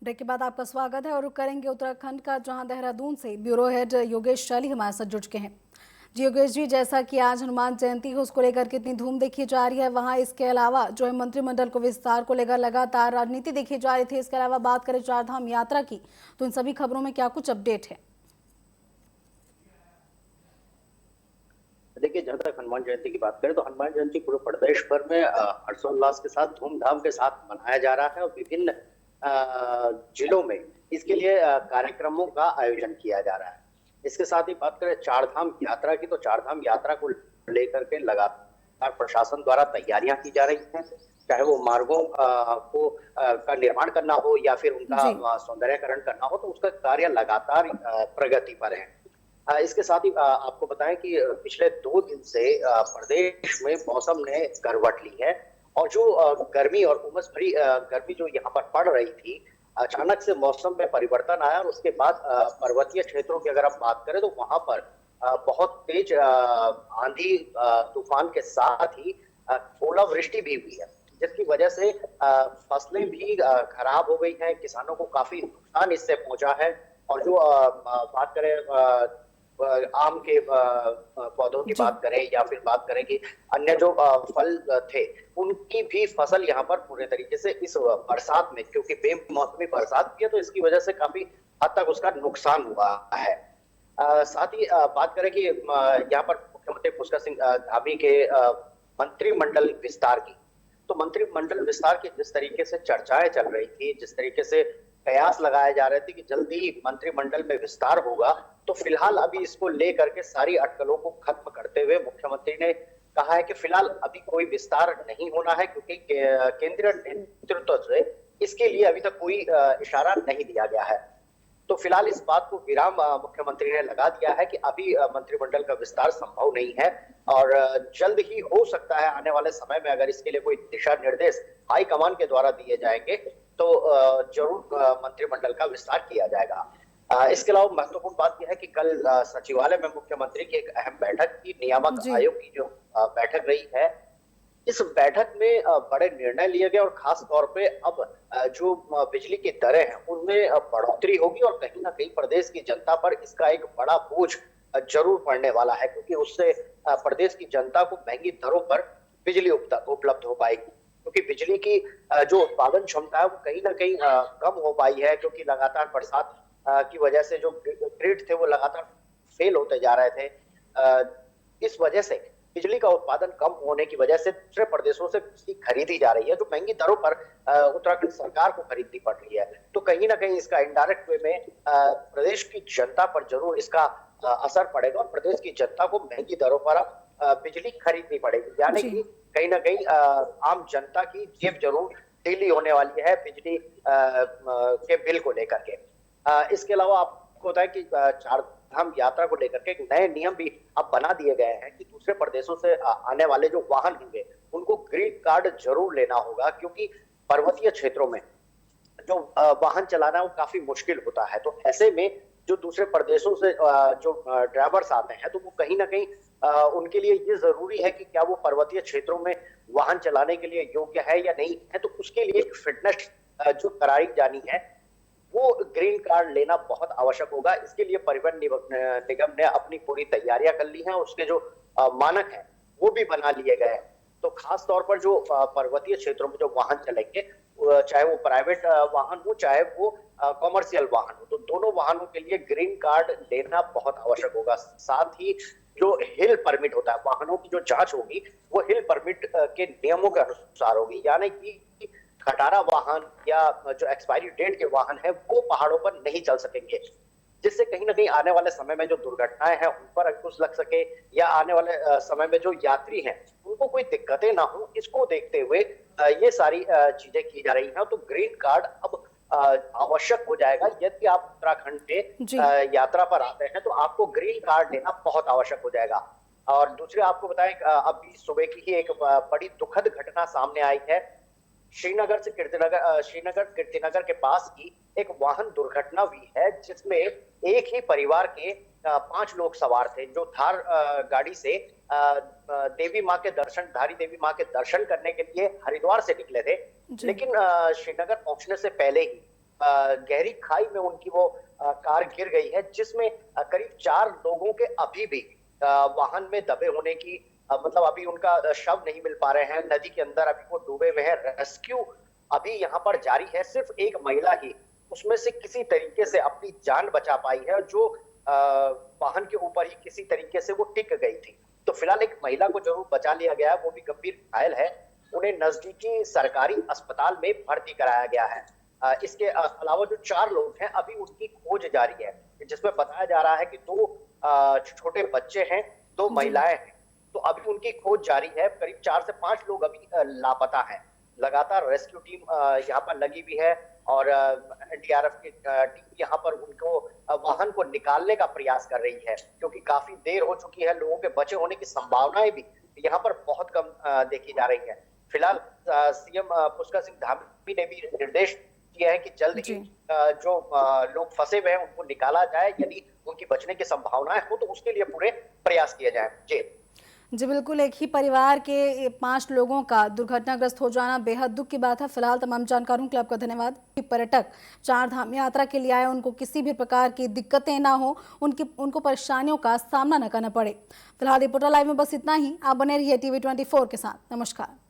Break के बाद आपका स्वागत है और रुक करेंगे उत्तराखंड का, जहां देहरादून से ब्यूरो हेड योगेश चाली हमारे साथ जुड़ चुके हैं। जी योगेश जी, जैसा कि आज हनुमान जयंती है उसको लेकर कितनी धूम देखी जा रही है वहां, इसके अलावा जो है मंत्रिमंडल को विस्तार को लेकर लगातार राजनीति देखी जा रही थी, इसके अलावा बात करें चारधाम यात्रा की तो इन सभी खबरों में क्या कुछ अपडेट है? देखिए, जहां तक हनुमान जयंती की बात करें तो हनुमान जयंती पूरे प्रदेश भर में हर्षोल्लास के साथ धूमधाम के साथ मनाया जा रहा है और विभिन्न जिलों में इसके लिए कार्यक्रमों का आयोजन किया जा रहा है। इसके साथ ही बात करें चारधाम यात्रा की तो चारधाम यात्रा को लेकर के लगातार प्रशासन द्वारा तैयारियां की जा रही हैं, चाहे वो मार्गों का निर्माण करना हो या फिर उनका सौंदर्यकरण करना हो, तो उसका कार्य लगातार प्रगति पर है। इसके साथ ही आपको बताएं कि पिछले 2 दिन से प्रदेश में मौसम ने करवट ली है और जो गर्मी और उमस भरी गर्मी जो यहाँ पर पड़ रही थी, अचानक से मौसम में परिवर्तन आया और उसके बाद पर्वतीय क्षेत्रों की अगर आप बात करें तो वहां पर बहुत तेज आंधी तूफान के साथ ही ओलावृष्टि भी हुई है, जिसकी वजह से फसलें भी खराब हो गई हैं। किसानों को काफी नुकसान इससे पहुंचा है। और जो बात करें आम के पौधों की बात करें या फिर बात करें कि अन्य जो फल थे उनकी भी फसल यहाँ पर पूरे तरीके से इस बरसात में, क्योंकि बेमौसमी बरसात हुई है तो इसकी वजह से काफी हद तक उसका नुकसान हुआ है। साथ ही बात करें कि यहाँ पर मुख्यमंत्री पुष्कर सिंह धामी के मंत्रिमंडल विस्तार की, तो मंत्रिमंडल विस्तार की जिस तरीके से चर्चाएं चल रही थी, जिस तरीके से कयास लगाए जा रहे थे कि जल्दी ही मंत्रिमंडल में विस्तार होगा, तो फिलहाल अभी इसको लेकर के सारी अटकलों को खत्म करते हुए मुख्यमंत्री ने कहा है कि फिलहाल अभी कोई विस्तार नहीं होना है, क्योंकि केंद्रीय नेतृत्व से इसके लिए अभी तक कोई इशारा नहीं दिया गया है। तो फिलहाल इस बात को विराम मुख्यमंत्री ने लगा दिया है कि अभी मंत्रिमंडल का विस्तार संभव नहीं है और जल्द ही हो सकता है आने वाले समय में अगर इसके लिए कोई दिशा निर्देश हाईकमान के द्वारा दिए जाएंगे तो जरूर मंत्रिमंडल का विस्तार किया जाएगा। इसके अलावा महत्वपूर्ण बात यह है कि कल सचिवालय में मुख्यमंत्री की एक अहम बैठक की, नियामक आयोग की जो बैठक रही है, इस बैठक में बड़े निर्णय लिए गए और खास तौर पे अब जो बिजली की दरें हैं उनमें बढ़ोतरी होगी और कहीं ना कहीं प्रदेश की जनता पर इसका एक बड़ा बोझ जरूर पड़ने वाला है, क्योंकि उससे प्रदेश की जनता को महंगी दरों पर बिजली उपलब्ध हो पाएगी। क्योंकि बिजली की जो उत्पादन क्षमता है वो कहीं ना कहीं कम हो पाई है, क्योंकि लगातार बरसात की वजह से जो ग्रिड थे वो लगातार फेल होते जा रहे थे। इस वजह से बिजली का उत्पादन कम होने की वजह से दूसरे प्रदेशों से बिजली खरीदी जा रही है, जो महंगी दरों पर उत्तराखंड सरकार को खरीदनी पड़ रही है। तो कहीं ना कहीं इसका इनडायरेक्ट वे में प्रदेश की जनता पर जरूर इसका असर पड़ेगा और प्रदेश की जनता को महंगी दरों पर बिजली खरीदनी पड़ेगी, यानी कि कहीं ना कहीं आम जनता की जेब जरूर ढीली होने वाली है बिजली के बिल को लेकर के। इसके अलावा आपको बताया कि चारधाम यात्रा को लेकर के एक नए नियम भी अब बना दिए गए हैं कि दूसरे प्रदेशों से आने वाले जो वाहन होंगे उनको ग्रीन कार्ड जरूर लेना होगा, क्योंकि पर्वतीय क्षेत्रों में जो वाहन चलाना वो काफी मुश्किल होता है। तो ऐसे में जो दूसरे प्रदेशों से जो ड्राइवर्स आते हैं तो वो कहीं ना कहीं उनके लिए ये जरूरी है कि क्या वो पर्वतीय क्षेत्रों में वाहन चलाने के लिए योग्य है या नहीं है। तो उसके लिए एक फिटनेस जो कराई जानी है वो ग्रीन कार्ड लेना बहुत आवश्यक होगा। इसके लिए परिवहन निगम ने अपनी पूरी तैयारियां कर ली हैं, उसके जो मानक हैं वो भी बना लिए गए हैं। तो खास तौर पर जो पर्वतीय क्षेत्रों में जो वाहन चलेंगे, चाहे वो प्राइवेट वाहन हो चाहे वो कॉमर्शियल वाहन हो, तो दोनों वाहनों के लिए ग्रीन कार्ड लेना बहुत आवश्यक होगा। साथ ही जो हिल परमिट होता है, वाहनों की जो जांच होगी वो हिल परमिट के नियमों के अनुसार होगी, यानी कि खटारा वाहन या जो एक्सपायरी डेट के वाहन है वो पहाड़ों पर नहीं चल सकेंगे, जिससे कहीं ना कहीं आने वाले समय में जो दुर्घटनाएं हैं उन पर अंकुश लग सके या आने वाले समय में जो यात्री हैं उनको कोई दिक्कतें ना हो। इसको देखते हुए ये सारी चीजें की जा रही हैं। तो ग्रीन कार्ड अब आवश्यक हो जाएगा। यदि आप उत्तराखंड के यात्रा पर आते हैं तो आपको ग्रीन कार्ड लेना बहुत आवश्यक हो जाएगा। और दूसरे आपको बताएं, अभी सुबह की ही एक बड़ी दुखद घटना सामने आई है। श्रीनगर कीर्तिनगर के पास की एक वाहन दुर्घटना हुई है, जिसमें एक ही परिवार के 5 लोग सवार थे, जो थार गाड़ी से देवी माँ के दर्शन करने के लिए हरिद्वार से निकले थे। लेकिन श्रीनगर पहुंचने से पहले ही गहरी खाई में उनकी वो कार गिर गई है, जिसमें करीब 4 लोगों के अभी भी वाहन में दबे होने की मतलब अभी उनका शव नहीं मिल पा रहे हैं। नदी के अंदर अभी वो डूबे हुए हैं। रेस्क्यू अभी यहाँ पर जारी है। सिर्फ एक महिला ही उसमें से किसी तरीके से अपनी जान बचा पाई है, जो वाहन के ऊपर ही किसी तरीके से वो टिक गई थी। तो फिलहाल एक महिला को जरूर बचा लिया गया है, वो भी गंभीर घायल है। उन्हें नजदीकी सरकारी अस्पताल में भर्ती कराया गया है। इसके अलावा जो 4 लोग हैं अभी उनकी खोज जारी है, जिसमें बताया जा रहा है कि 2 छोटे बच्चे हैं, 2 महिलाएं हैं। तो अभी उनकी खोज जारी है। करीब 4 से 5 लोग अभी लापता हैं। लगातार रेस्क्यू टीम यहाँ पर लगी हुई है और एनडीआरएफ की टीम यहाँ पर उनको वाहन को निकालने का प्रयास कर रही है, क्योंकि काफी देर हो चुकी है। लोगों के बचे होने की संभावनाएं भी यहाँ पर बहुत कम देखी जा रही है। फिलहाल सीएम पुष्कर सिंह धामी ने भी निर्देश दिया है कि जल्द ही जो लोग फंसे हुए हैं उनको निकाला जाए। यदि उनकी बचने की संभावनाएं हो तो उसके लिए पूरे प्रयास किए जाए। जी बिल्कुल, एक ही परिवार के 5 लोगों का दुर्घटनाग्रस्त हो जाना बेहद दुख की बात है। फिलहाल तमाम जानकारों के लिए आपका धन्यवाद। पर्यटक 4 धाम यात्रा के लिए आए, उनको किसी भी प्रकार की दिक्कतें ना हो, उनको परेशानियों का सामना न करना पड़े। फिलहाल रिपोर्टर लाइव में बस इतना ही। आप बने रहिए टीवी 24 के साथ। नमस्कार।